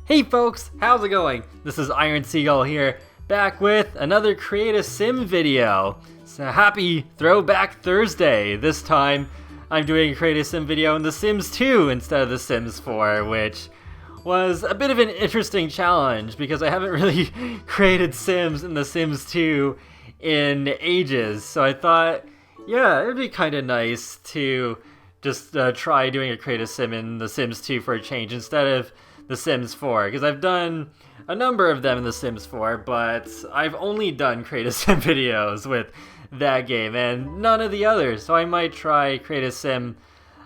Hey folks, how's it going? This is Iron Seagull here, back with another Create a Sim video. So happy Throwback Thursday. This time I'm doing a Create a Sim video in The Sims 2 instead of The Sims 4, which was a bit of an interesting challenge because I haven't really created Sims in The Sims 2 in ages. So I thought, yeah, it'd be kind of nice to just try doing a Create a Sim in The Sims 2 for a change instead of The Sims 4, because I've done a number of them in The Sims 4, but I've only done Create a Sim videos with that game and none of the others, so I might try Create a Sim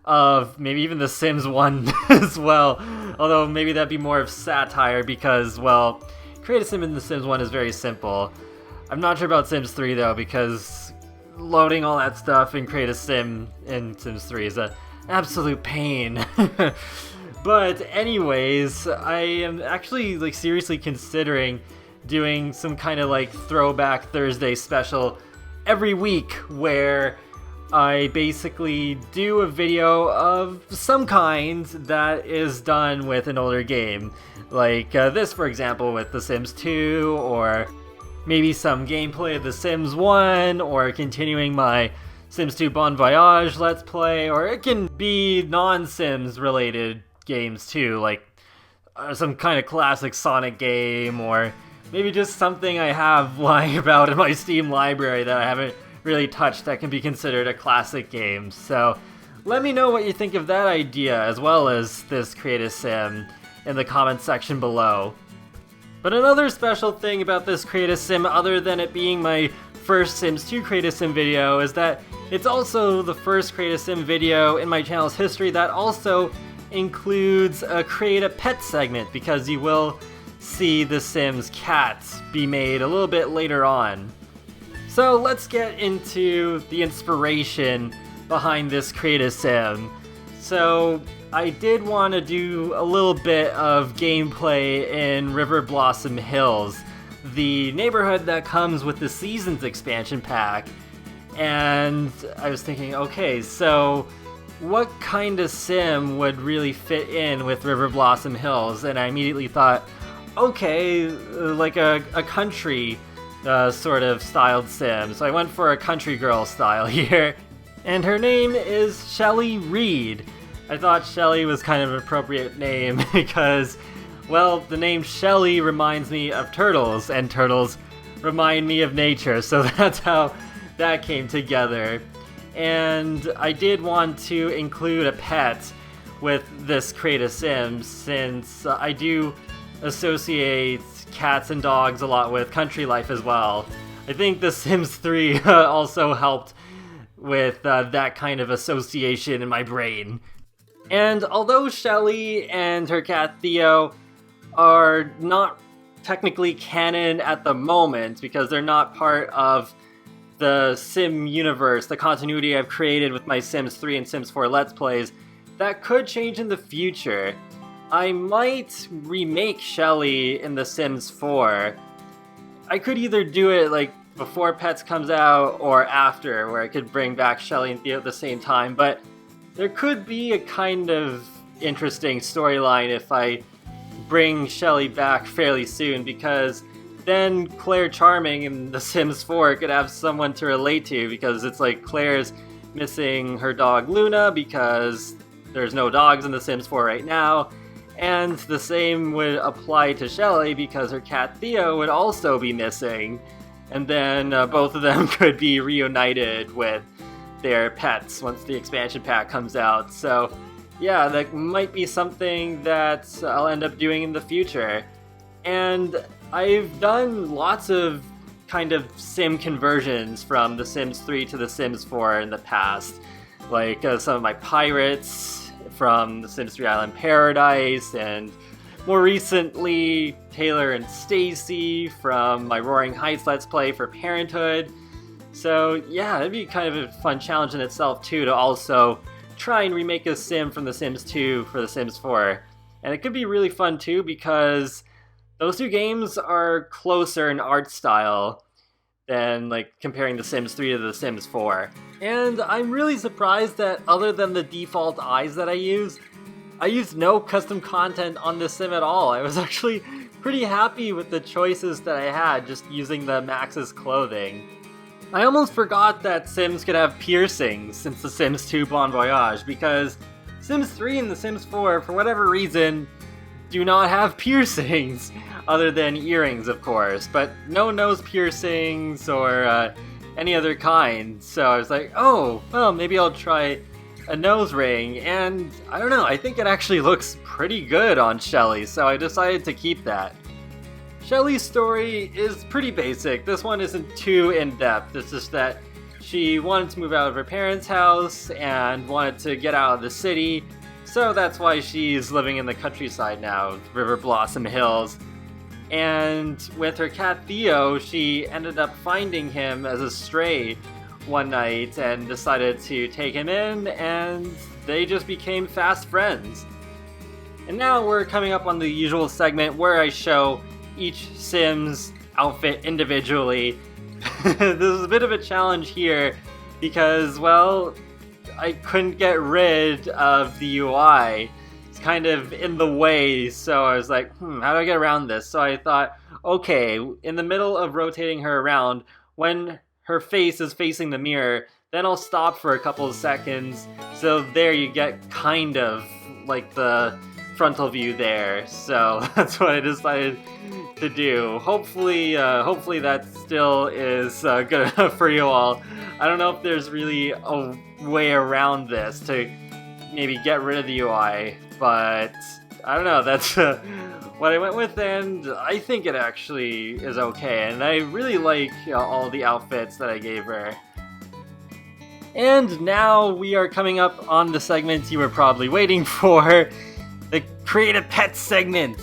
of maybe even The Sims 1 as well, although maybe that'd be more of satire because, well, Create a Sim in The Sims 1 is very simple. I'm not sure about Sims 3 though, because loading all that stuff in Create a Sim in Sims 3 is an absolute pain. But anyways, I am actually seriously considering doing some kind of Throwback Thursday special every week where I basically do a video of some kind that is done with an older game. Like this, for example, with The Sims 2, or maybe some gameplay of The Sims 1, or continuing my Sims 2 Bon Voyage Let's Play, or it can be non-Sims related games too, like some kind of classic Sonic game, or maybe just something I have lying about in my Steam library that I haven't really touched that can be considered a classic game. So let me know what you think of that idea as well as this Create a Sim in the comments section below. But another special thing about this Create a Sim, other than it being my first Sims 2 Create a Sim video, is that it's also the first Create a Sim video in my channel's history that also includes a Create a Pet segment, because you will see the Sims cat be made a little bit later on. So let's get into the inspiration behind this Create a Sim. So I did want to do a little bit of gameplay in River Blossom Hills, the neighborhood that comes with the Seasons expansion pack. And I was thinking, okay, so what kind of sim would really fit in with River Blossom Hills? And I immediately thought, okay, like a country sort of styled sim. So I went for a country girl style here. And her name is Shelly Reed. I thought Shelly was kind of an appropriate name because, well, the name Shelly reminds me of turtles, and turtles remind me of nature. So that's how that came together. And I did want to include a pet with this Create a Sim, since I do associate cats and dogs a lot with country life as well. I think The Sims 3 also helped with that kind of association in my brain. And although Shelly and her cat Theo are not technically canon at the moment, because they're not part of the Sim universe, the continuity I've created with my Sims 3 and Sims 4 Let's Plays, that could change in the future. I might remake Shelly in The Sims 4. I could either do it before Pets comes out or after, where I could bring back Shelly and Theo at the same time, but there could be a kind of interesting storyline if I bring Shelly back fairly soon, because then Claire Charming in The Sims 4 could have someone to relate to, because it's like Claire's missing her dog Luna because there's no dogs in The Sims 4 right now, and the same would apply to Shelly because her cat Theo would also be missing, and then both of them could be reunited with their pets once the expansion pack comes out. So yeah, that might be something that I'll end up doing in the future. And I've done lots of kind of sim conversions from The Sims 3 to The Sims 4 in the past. Like some of my pirates from The Sims 3 Island Paradise, and more recently Taylor and Stacy from my Roaring Heights Let's Play for Parenthood. So yeah, it'd be kind of a fun challenge in itself too, to also try and remake a sim from The Sims 2 for The Sims 4. And it could be really fun too, because those two games are closer in art style than comparing The Sims 3 to The Sims 4. And I'm really surprised that other than the default eyes that I use, I used no custom content on this sim at all. I was actually pretty happy with the choices that I had just using the Max's clothing. I almost forgot that Sims could have piercings since The Sims 2 Bon Voyage, because Sims 3 and The Sims 4, for whatever reason, do not have piercings, other than earrings, of course, but no nose piercings or any other kind. So I was like, oh, well, maybe I'll try a nose ring, and I don't know, I think it actually looks pretty good on Shelly, so I decided to keep that. Shelly's story is pretty basic. This one isn't too in-depth. It's just that she wanted to move out of her parents' house and wanted to get out of the city, so that's why she's living in the countryside now, River Blossom Hills. And with her cat Theo, she ended up finding him as a stray one night and decided to take him in, and they just became fast friends. And now we're coming up on the usual segment where I show each Sim's outfit individually. This is a bit of a challenge here because, well, I couldn't get rid of the UI. It's kind of in the way, so I was like, how do I get around this? So I thought, okay, in the middle of rotating her around, when her face is facing the mirror, then I'll stop for a couple of seconds, so there you get kind of like the frontal view there. So that's what I decided to do. Hopefully that still is good enough for you all. I don't know if there's really a way around this to maybe get rid of the UI, but I don't know, that's what I went with, and I think it actually is okay, and I really like all the outfits that I gave her. And now we are coming up on the segment you were probably waiting for, the Create a Pet segment.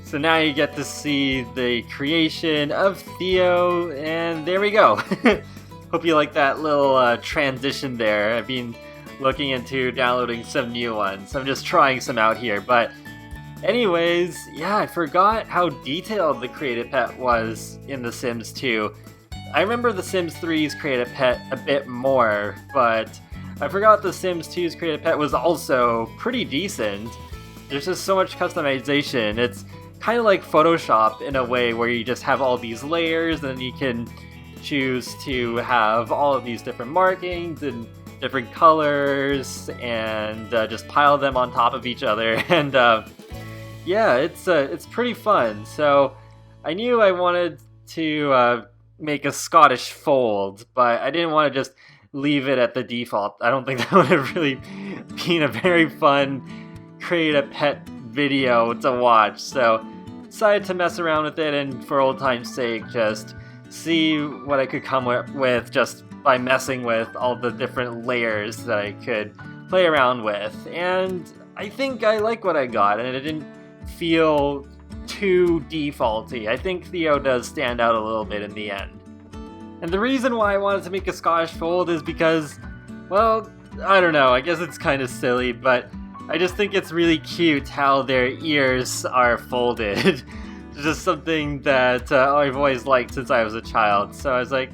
So now you get to see the creation of Theo, and there we go. Hope you like that little transition there. I've been looking into downloading some new ones. I'm just trying some out here, but anyways, yeah, I forgot how detailed the Create a Pet was in The Sims 2. I remember The Sims 3's Create a Pet a bit more, but I forgot The Sims 2's Create a Pet was also pretty decent. There's just so much customization. It's kind of like Photoshop in a way where you just have all these layers and you can choose to have all of these different markings and different colors and just pile them on top of each other. And yeah, it's pretty fun. So I knew I wanted to make a Scottish fold, but I didn't want to just leave it at the default. I don't think that would have really been a very fun Create a Pet video to watch. So decided to mess around with it and for old time's sake just see what I could come with just by messing with all the different layers that I could play around with. And I think I like what I got, and it didn't feel too defaulty. I think Theo does stand out a little bit in the end. And the reason why I wanted to make a Scottish fold is because, well, I don't know, I guess it's kind of silly, but I just think it's really cute how their ears are folded. It's just something that I've always liked since I was a child. So I was like,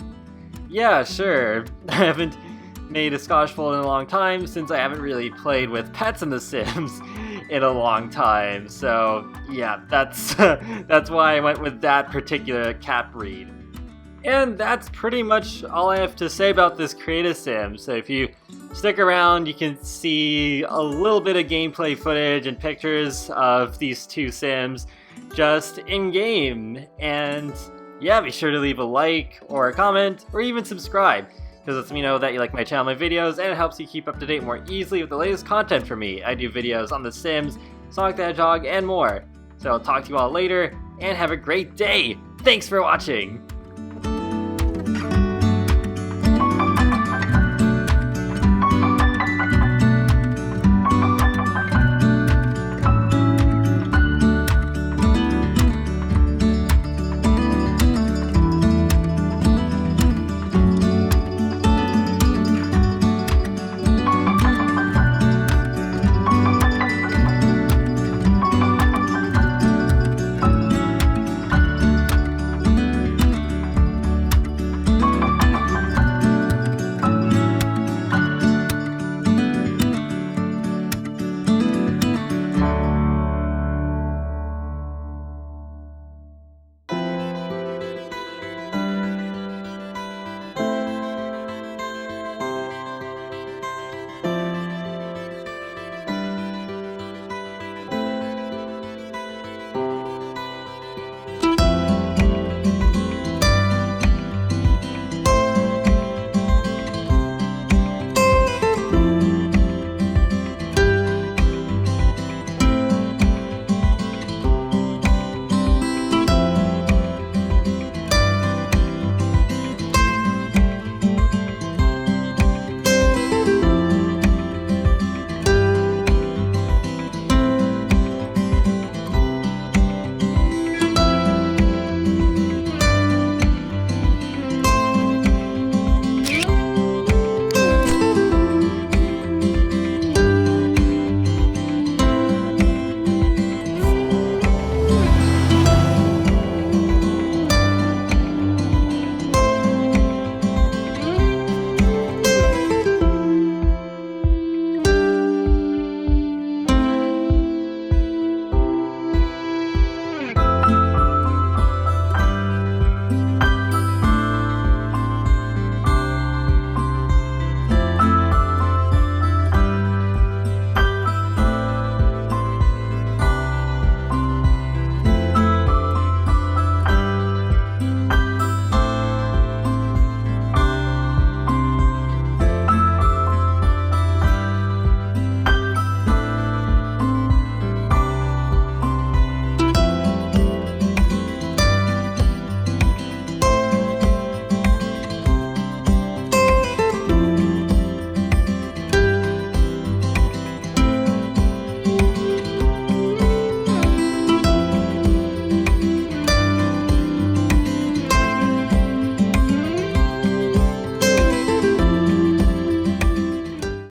yeah, sure. I haven't made a Scottish fold in a long time since I haven't really played with pets in The Sims in a long time. So yeah, that's why I went with that particular cat breed. And that's pretty much all I have to say about this Create a Sim. So if you stick around, you can see a little bit of gameplay footage and pictures of these two Sims just in-game. And yeah, be sure to leave a like or a comment or even subscribe, because it lets me know that you like my channel, my videos, and it helps you keep up to date more easily with the latest content from me. I do videos on The Sims, Sonic the Hedgehog, and more. So I'll talk to you all later, and have a great day! Thanks for watching!